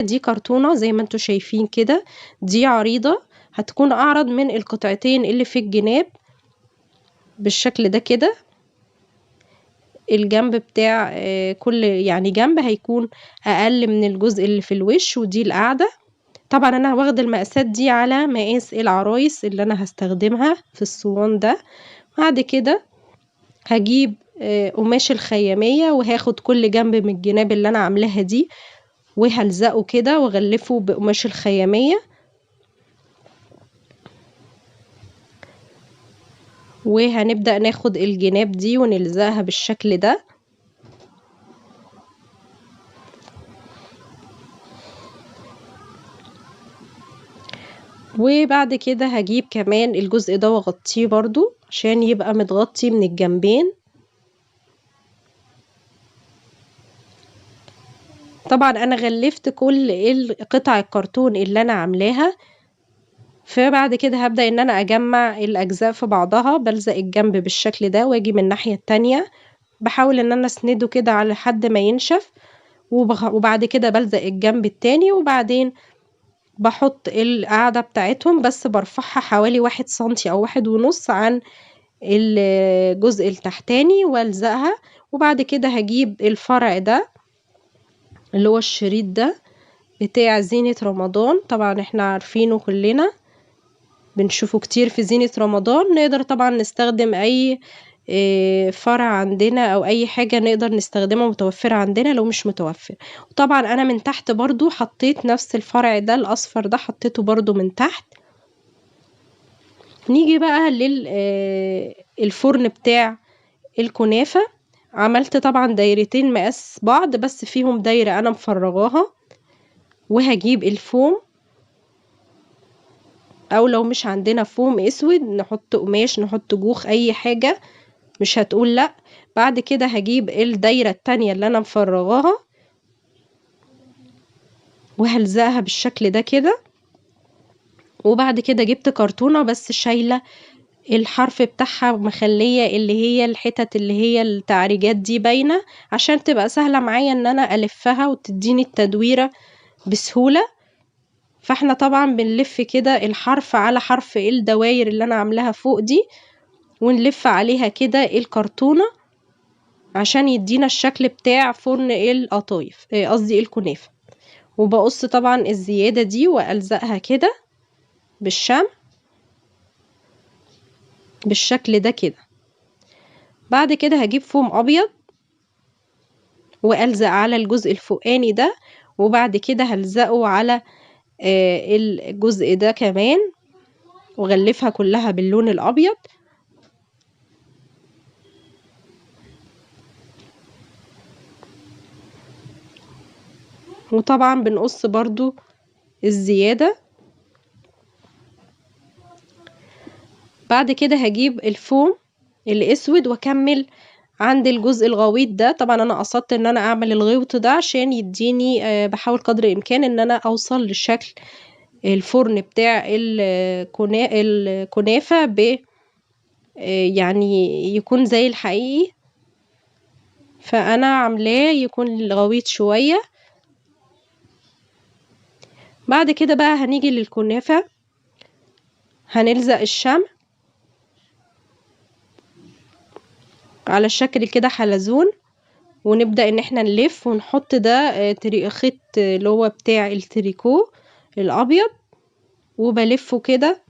دي كرتونة زي ما انتوا شايفين كده، دي عريضة هتكون أعرض من القطعتين اللي في الجناب بالشكل ده كده. الجنب بتاع كل يعني جنب هيكون أقل من الجزء اللي في الوش، ودي القاعدة. طبعا أنا واخدة المقاسات دي على مقاس العرايس اللي أنا هستخدمها في الصوان ده. بعد كده هجيب قماش الخيامية، وهاخد كل جنب من الجناب اللي أنا عاملاها دي وهلزقه كده واغلفه بقماش الخيامية، وهنبدأ ناخد الجناب دي ونلزقها بالشكل ده. وبعد كده هجيب كمان الجزء ده واغطيه برضو عشان يبقى متغطي من الجنبين. طبعا انا غلفت كل قطع الكرتون اللي انا عاملاها، فبعد كده هبدأ ان انا اجمع الاجزاء في بعضها، بلزق الجنب بالشكل ده واجي من الناحية التانية بحاول ان انا اسنده كده على حد ما ينشف، وبعد كده بلزق الجنب التاني، وبعدين بحط القاعدة بتاعتهم بس برفعها حوالي 1 سنتي او 1.5 عن الجزء التحتاني والزقها. وبعد كده هجيب الفرع ده اللي هو الشريط ده بتاع زينة رمضان، طبعا احنا عارفينه كلنا بنشوفه كتير في زينة رمضان. نقدر طبعا نستخدم اي فرع عندنا او اي حاجة نقدر نستخدمها متوفرة عندنا لو مش متوفر. وطبعا انا من تحت برضو حطيت نفس الفرع ده الاصفر ده، حطيته برضو من تحت. نيجي بقى للفرن بتاع الكنافة. عملت طبعا دايرتين مقاس بعض بس فيهم دايرة انا مفرغاها، وهجيب الفوم او لو مش عندنا فوم اسود نحط قماش، نحط جوخ، اي حاجة مش هتقول لا. بعد كده هجيب الدايرة التانية اللي انا مفرغاها وهلزقها بالشكل ده كده. وبعد كده جبت كرتونة بس شايلة الحرف بتاعها، مخلية اللي هي الحتت اللي هي التعريجات دي باينة عشان تبقى سهلة معايا ان انا الفها وتديني التدويرة بسهولة. فاحنا طبعا بنلف كده الحرف على حرف الدواير اللي انا عاملاها فوق دي، ونلف عليها كده الكرتونة عشان يدينا الشكل بتاع فرن القطايف قصدي الكنافة. وبقص طبعا الزيادة دي والزقها كده بالشمع بالشكل ده كده. بعد كده هجيب فوم ابيض والزق على الجزء الفوقاني ده، وبعد كده هلزقه على الجزء ده كمان وغلفها كلها باللون الابيض. وطبعا بنقص برضو الزيادة. بعد كده هجيب الفوم الاسود واكمل عند الجزء الغويط ده. طبعا انا قصدت ان انا اعمل الغوط ده عشان يديني بحاول قدر الامكان ان انا اوصل لشكل الفرن بتاع الكنافة يعني يكون زي الحقيقي، فانا عاملاه يكون غويط شوية. بعد كده بقى هنيجي للكنافة، هنلزق الشمع على شكل كده حلزون، ونبدأ ان احنا نلف ونحط ده خيط اللي هو بتاع التريكو الابيض، وبلفه كده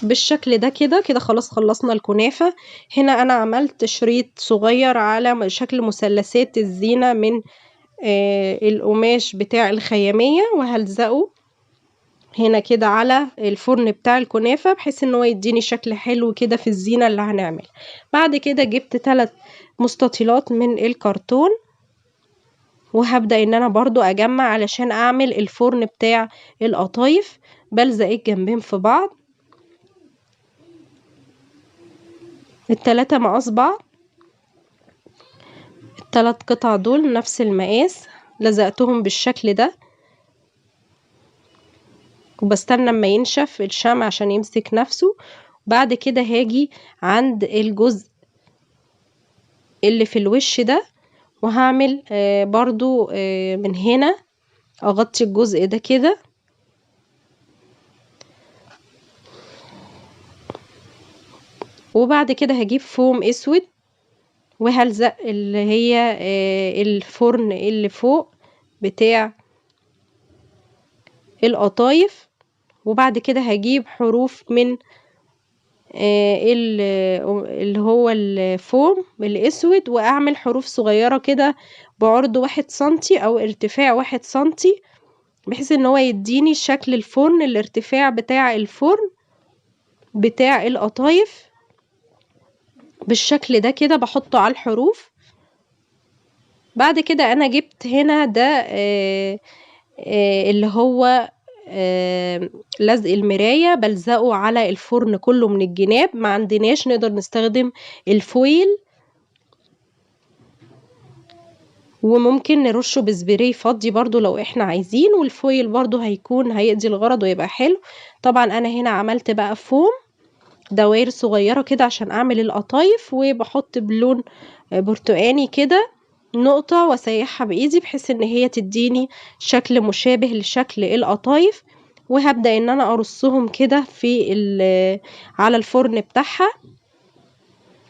بالشكل ده كده كده. خلاص خلصنا الكنافة. هنا انا عملت شريط صغير على شكل مثلثات الزينة من القماش بتاع الخيامية، وهلزقه هنا كده على الفرن بتاع الكنافة بحيث ان هو يديني شكل حلو كده في الزينة اللي هنعمل. بعد كده جبت 3 مستطيلات من الكرتون، وهبدأ ان انا برضو اجمع علشان اعمل الفرن بتاع القطايف. بلزق الجنبين في بعض، ال3 مقاس بعض، ال3 قطع دول نفس المقاس، لزقتهم بالشكل ده، وبستنى اما ينشف الشمع عشان يمسك نفسه. بعد كده هاجي عند الجزء اللي في الوش ده وهعمل برضو من هنا اغطي الجزء ده كده، وبعد كده هجيب فوم اسود وهلزق اللي هي الفرن اللي فوق بتاع القطايف، وبعد كده هجيب حروف من اللي هو الفوم الاسود واعمل حروف صغيرة كده بعرض 1 سنتي او ارتفاع 1 سنتي، بحيث ان هو يديني شكل الفرن، الارتفاع بتاع الفرن بتاع القطايف بالشكل ده كده بحطه على الحروف. بعد كده انا جبت هنا ده اللي هو لزق المراية بلزقه على الفرن كله من الجناب، ما عندناش نقدر نستخدم الفويل، وممكن نرشه بسبراي فضي برضو لو احنا عايزين، والفويل برضو هيقضي الغرض ويبقى حلو. طبعا انا هنا عملت بقى فوم دوائر صغيرة كده عشان اعمل القطايف، وبحط بلون برتقاني كده نقطة واسيحها بايدي بحيث ان هي تديني شكل مشابه لشكل القطايف، وهبدأ ان انا ارصهم كده على الفرن بتاعها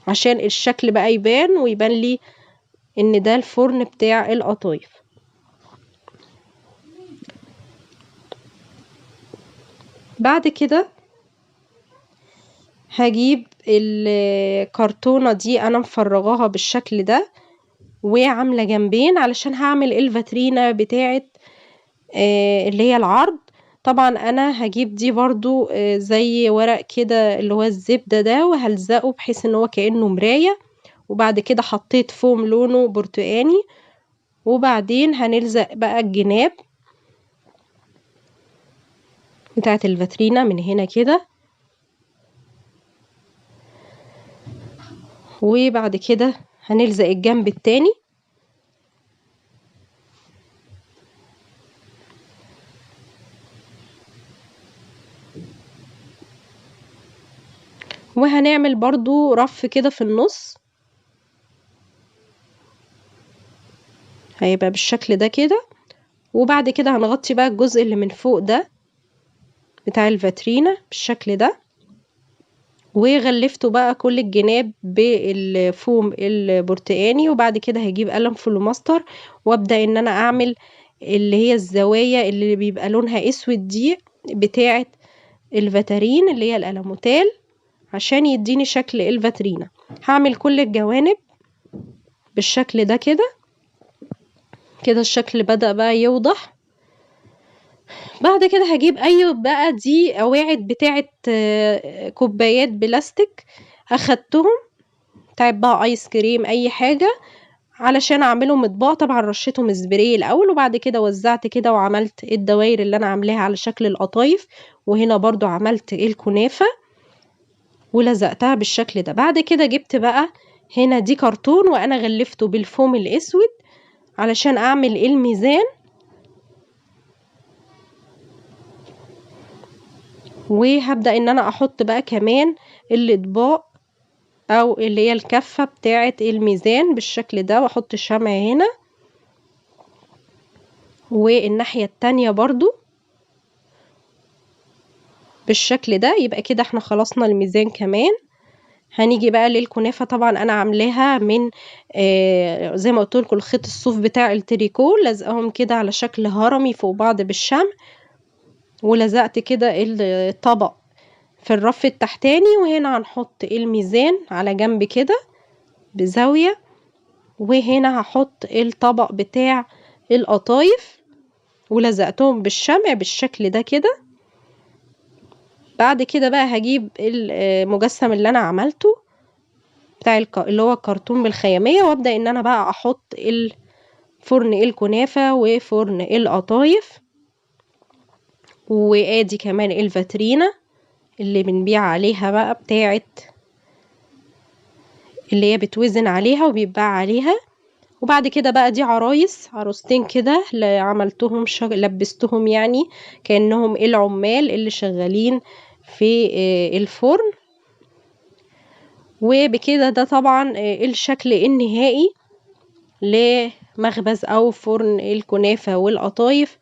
عشان الشكل بقى يبان ويبان لي ان ده الفرن بتاع القطايف. بعد كده هجيب الكرتونة دي انا مفرغاها بالشكل ده وعاملة جنبين علشان هعمل الفاترينا بتاعة اللي هي العرض. طبعا انا هجيب دي برضو زي ورق كده اللي هو الزبدة ده وهلزقه بحيث ان هو كأنه مراية، وبعد كده حطيت فوم لونه برتقاني، وبعدين هنلزق بقى الجناب بتاعة الفاترينا من هنا كده، وبعد كده هنلزق الجنب التاني وهنعمل برضو رف كده في النص هيبقى بالشكل ده كده، وبعد كده هنغطي بقى الجزء اللي من فوق ده بتاع الفاترينا بالشكل ده، وغلفته بقى كل الجناب بالفوم البرتقاني، وبعد كده هجيب قلم فلوماستر وابدأ ان انا اعمل اللي هي الزوايا اللي بيبقى لونها اسود دي بتاعة الفاترين اللي هي القلموتال عشان يديني شكل الفاترينا. هعمل كل الجوانب بالشكل ده كده كده الشكل بدأ بقى يوضح. بعد كده هجيب بقى دي قواعد بتاعة كوبايات بلاستيك اخدتهم بتاعت بقى ايس كريم اي حاجة علشان اعملهم اطباق. طبعا رشيتهم سبراي الاول وبعد كده وزعت كده وعملت الدوائر اللي انا عاملاها على شكل القطايف، وهنا برضو عملت الكنافة ولزقتها بالشكل ده. بعد كده جبت بقى هنا دي كرتون وانا غلفته بالفوم الاسود علشان اعمل الميزان، وهبدأ ان انا احط بقى كمان الاطباق او اللي هي الكفة بتاعة الميزان بالشكل ده، واحط الشمع هنا والناحية التانية برضو بالشكل ده. يبقى كده احنا خلصنا الميزان كمان. هنيجي بقى للكنافة. طبعا انا عاملاها من زي ما قلت لكم الخيط الصوف بتاع التريكو، لزقهم كده على شكل هرمي فوق بعض بالشمع، ولزقت كده الطبق في الرف التحتاني، وهنا هنحط الميزان على جنب كده بزاوية، وهنا هحط الطبق بتاع القطايف ولزقتهم بالشمع بالشكل ده كده. بعد كده بقى هجيب المجسم اللي انا عملته بتاع اللي هو الكرتون بالخيامية، وابدأ ان انا بقى احط فرن الكنافة وفرن القطايف، وادي كمان الفاترينا اللي بنبيع عليها بقى بتاعت اللي هي بتوزن عليها وبيتباع عليها. وبعد كده بقى دي عروستين كده عملتهم لبستهم يعني كأنهم العمال اللي شغالين في الفرن. وبكده ده طبعا الشكل النهائي لمخبز او فرن الكنافة والقطايف.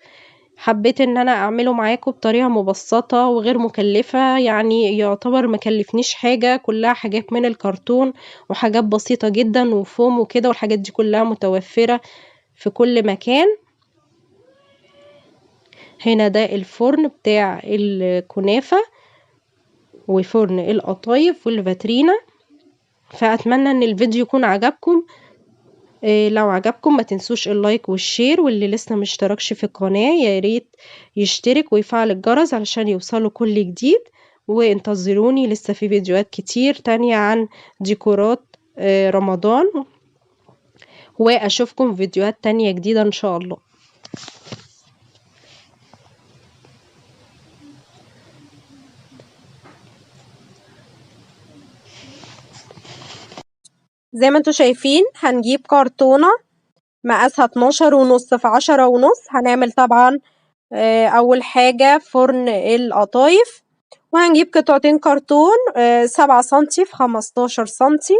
حبيت ان انا اعمله معاكم بطريقة مبسطة وغير مكلفة، يعني يعتبر مكلفنيش حاجة، كلها حاجات من الكرتون وحاجات بسيطة جدا وفوم وكده، والحاجات دي كلها متوفرة في كل مكان. هنا ده الفرن بتاع الكنافة وفرن القطايف والفاترينا. فأتمنى ان الفيديو يكون عجبكم. لو عجبكم ما تنسوش اللايك والشير، واللي لسه مشتركش في القناة يا ريت يشترك ويفعل الجرس علشان يوصله كل جديد. وانتظروني لسه في فيديوهات كتير تانية عن ديكورات رمضان، واشوفكم في فيديوهات تانية جديدة ان شاء الله. زي ما انتوا شايفين هنجيب كرتونة مقاسها 12.5 في 10.5. هنعمل طبعا اول حاجة فرن القطايف، وهنجيب قطعتين كرتون 7 سنتي في 15 سنتي،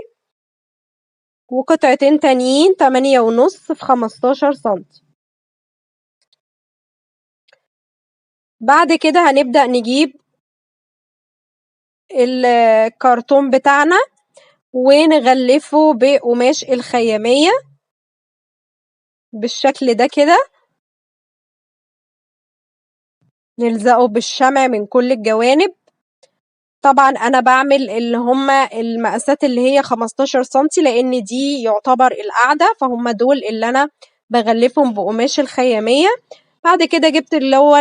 وقطعتين تانيين 8.5 في 15 سنتي. بعد كده هنبدأ نجيب الكرتون بتاعنا ونغلفه بقماش الخيامية بالشكل ده كده، نلزقه بالشمع من كل الجوانب. طبعا انا بعمل اللي هما المقاسات اللي هي 15 سنتي لان دي يعتبر القاعدة، فهم دول اللي انا بغلفهم بقماش الخيامية. بعد كده جبت اللي هو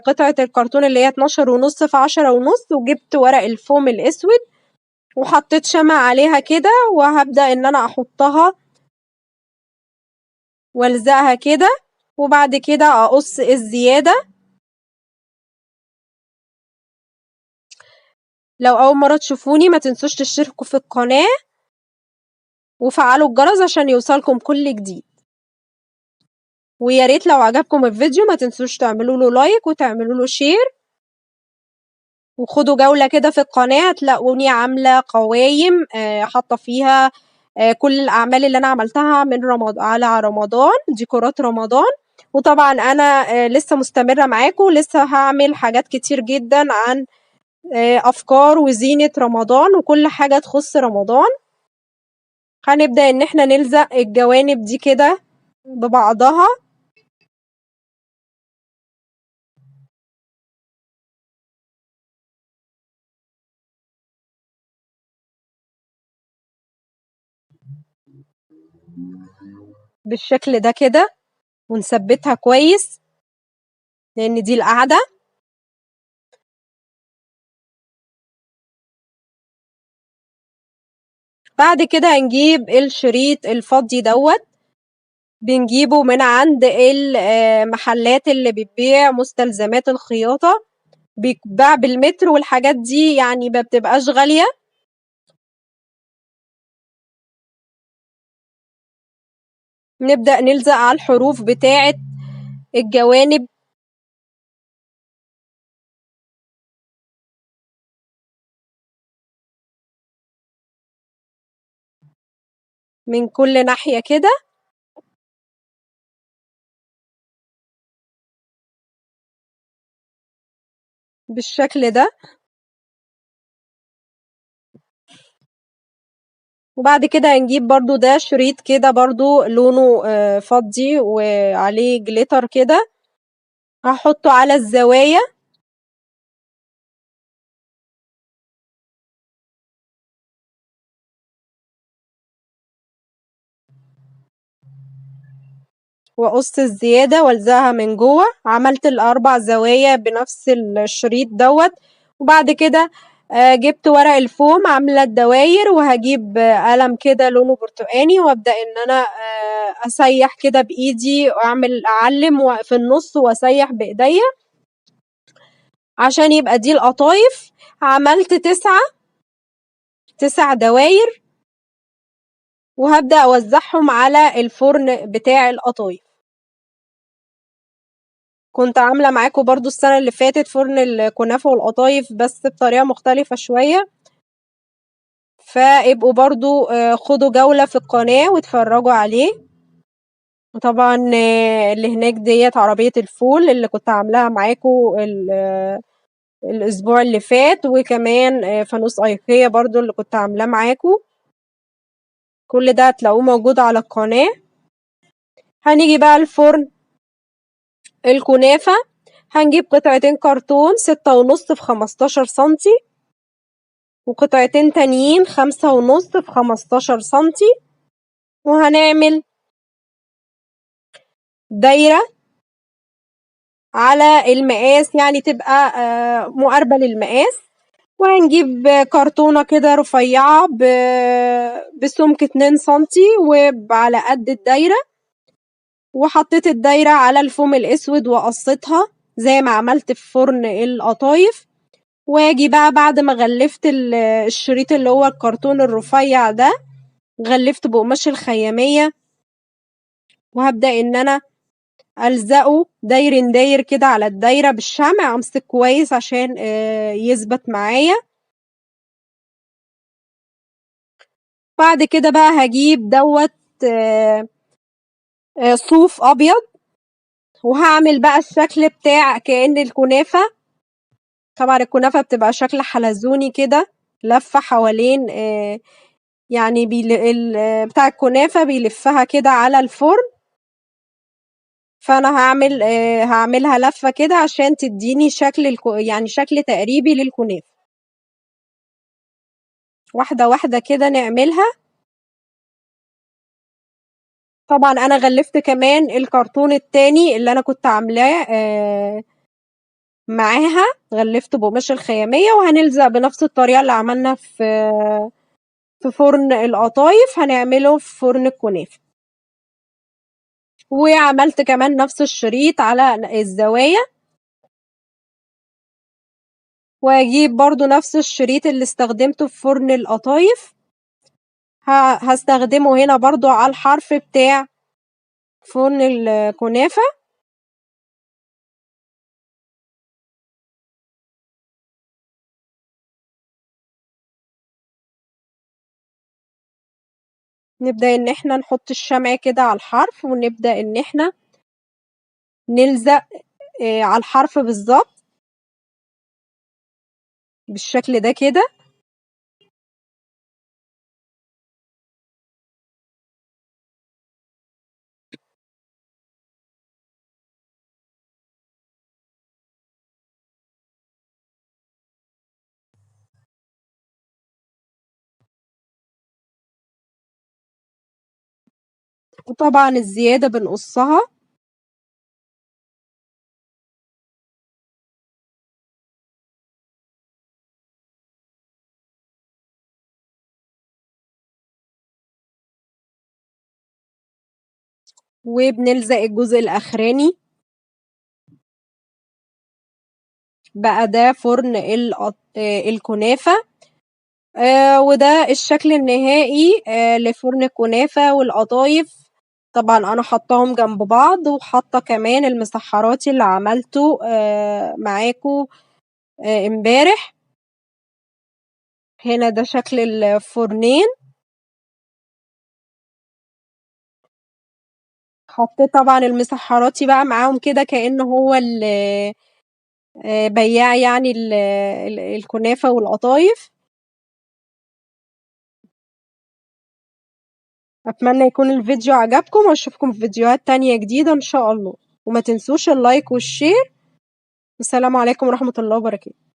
قطعة الكرتون اللي هي 12.5 في 10.5، وجبت ورق الفوم الاسود وحطيت شمع عليها كده، وهبدأ ان انا احطها والزقها كده، وبعد كده اقص الزيادة. لو اول مرة تشوفوني ما تنسوش تشتركوا في القناة وفعلوا الجرس عشان يوصلكم كل جديد، ويا ريت لو عجبكم الفيديو ما تنسوش تعملوا له لايك وتعملوا له شير، وخدوا جولة كده في القناة هتلاقوني عاملة قوايم حاطة فيها كل الأعمال اللي أنا عملتها من على رمضان، ديكورات رمضان. وطبعا أنا لسه مستمرة معاكم، لسه هعمل حاجات كتير جدا عن أفكار وزينة رمضان وكل حاجة تخص رمضان. هنبدأ إن احنا نلزق الجوانب دي كده ببعضها. بالشكل ده كده ونثبتها كويس لأن دي القاعدة. بعد كده هنجيب الشريط الفضي دوت، بنجيبه من عند المحلات اللي بتبيع مستلزمات الخياطة، بيتباع بالمتر، والحاجات دي يعني ما بتبقاش غالية. نبدأ نلزق على الحروف بتاعة الجوانب من كل ناحية كده بالشكل ده. وبعد كده هنجيب برضو ده شريط كده برضو لونه فضي وعليه جليتر كده، هحطه على الزوايا واقص الزيادة والزقها من جوه. عملت الاربع زوايا بنفس الشريط دوت. وبعد كده جبت ورق الفوم عاملة الدواير، وهجيب قلم كده لونه برتقاني وابدأ ان انا اسيح كده بايدي اعلم في النص واسيح بايديا عشان يبقى دي القطايف. عملت 9 دواير وهبدأ اوزعهم على الفرن بتاع القطايف. كنت عاملة معاكم برضو السنة اللي فاتت فرن الكنافة والقطايف بس بطريقة مختلفة شوية، فابقوا برضو خدوا جولة في القناة واتفرجوا عليه. وطبعا اللي هناك ديت عربية الفول اللي كنت عاملاها معاكم الاسبوع اللي فات، وكمان فانوس ايقية برضو اللي كنت عاملاه معاكم. كل ده هتلاقوه موجود على القناة. هنيجي بقى الفرن الكنافة. هنجيب قطعتين كرتون 6.5 في 15 سنتي، وقطعتين تانيين 5.5 في 15 سنتي، وهنعمل دايرة على المقاس، يعني تبقى مقاربة للمقاس. وهنجيب كرتونة كده رفيعة بسمك 2 سنتي وعلى قد الدايرة، وحطيت الدايرة على الفوم الاسود وقصيتها زي ما عملت في فرن القطايف. واجي بقى بعد ما غلفت الشريط اللي هو الكرتون الرفيع ده، غلفته بقماش الخيامية، وهبدأ ان انا الزقه داير كده على الدايرة بالشمع، امسك كويس عشان يثبت معايا. بعد كده بقى هجيب دوت صوف ابيض، وهعمل بقى الشكل بتاع كأن الكنافة. طبعا الكنافة بتبقى شكل حلزوني كده لفة حوالين يعني بتاع الكنافة بيلفها كده على الفرن. فانا هعملها لفة كده عشان تديني شكل يعني شكل تقريبي للكنافة. واحدة واحدة كده نعملها. طبعا انا غلفت كمان الكرتون التاني اللي انا كنت عاملاه معاها، غلفته بقماش الخيامية، وهنلزق بنفس الطريقة اللي عملنا في فرن القطايف هنعمله في فرن الكنافة. وعملت كمان نفس الشريط على الزوايا، واجيب برضو نفس الشريط اللي استخدمته في فرن القطايف هستخدمه هنا برضو على الحرف بتاع فرن الكنافة. نبدأ ان احنا نحط الشمع كده على الحرف، ونبدأ ان احنا نلزق على الحرف بالظبط بالشكل ده كده. وطبعا الزيادة بنقصها. وبنلزق الجزء الاخراني. بقى ده فرن الكنافة. وده الشكل النهائي لفرن الكنافة والقطايف. طبعا انا حطاهم جنب بعض، وحاطه كمان المسحراتي اللي عملته معاكم امبارح. هنا ده شكل الفرنين. حطيت طبعا المسحراتي بقى معاهم كده كأنه هو بياع يعني الكنافة والقطايف. أتمنى يكون الفيديو عجبكم، وأشوفكم في فيديوهات تانية جديدة إن شاء الله. وما تنسوش اللايك والشير. والسلام عليكم ورحمة الله وبركاته.